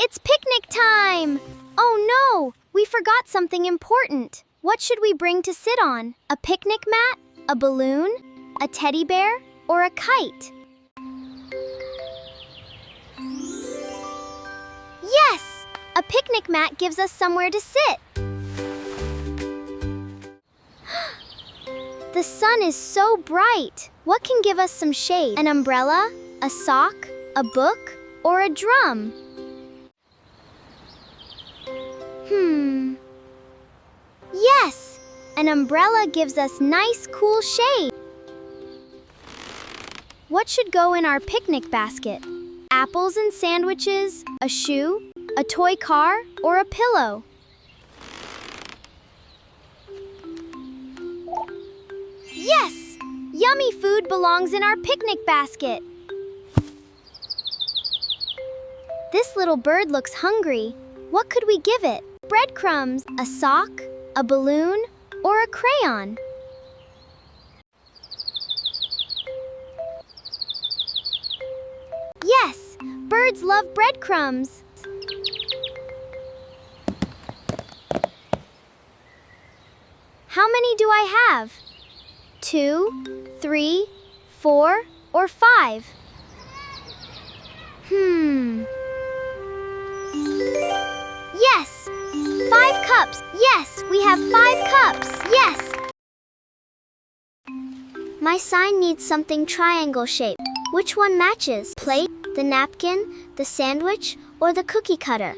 it's picnic time! Oh no, we forgot something important. What should we bring to sit on? A picnic mat? A balloon? A teddy bear? Or a kite? Yes! A picnic mat gives us somewhere to sit. The sun is so bright. What can give us some shade? An umbrella? A sock? A book? Or a drum? Yes! An umbrella gives us nice, cool shade. What should go in our picnic basket? Apples and sandwiches, a shoe, a toy car, or a pillow? Yes! Yummy food belongs in our picnic basket. This little bird looks hungry. What could we give it? Breadcrumbs, a sock, a balloon, or a crayon? Yes, birds love breadcrumbs. How many do I have? 2, 3, 4, or 5? Yes! 5 cups! Yes, we have 5 cups! Yes! My sign needs something triangle shaped. Which one matches? Plate, the napkin, the sandwich, or the cookie cutter?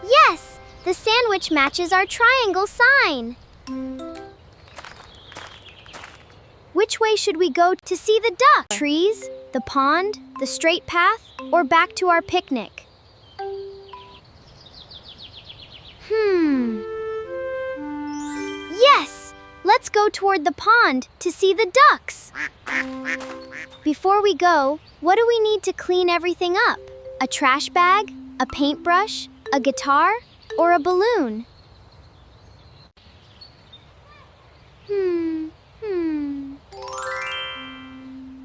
Yes! The sandwich matches our triangle sign. Which way should we go to see the duck? Trees, the pond, the straight path, or back to our picnic? Yes! Let's go toward the pond to see the ducks. Before we go, what do we need to clean everything up? A trash bag, a paintbrush, a guitar, or a balloon?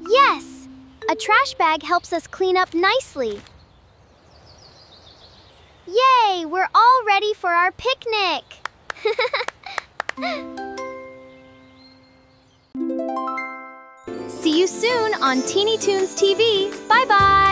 Yes! A trash bag helps us clean up nicely. Yay! We're all ready for our picnic! See you soon on Teeny Toons TV. Bye-bye!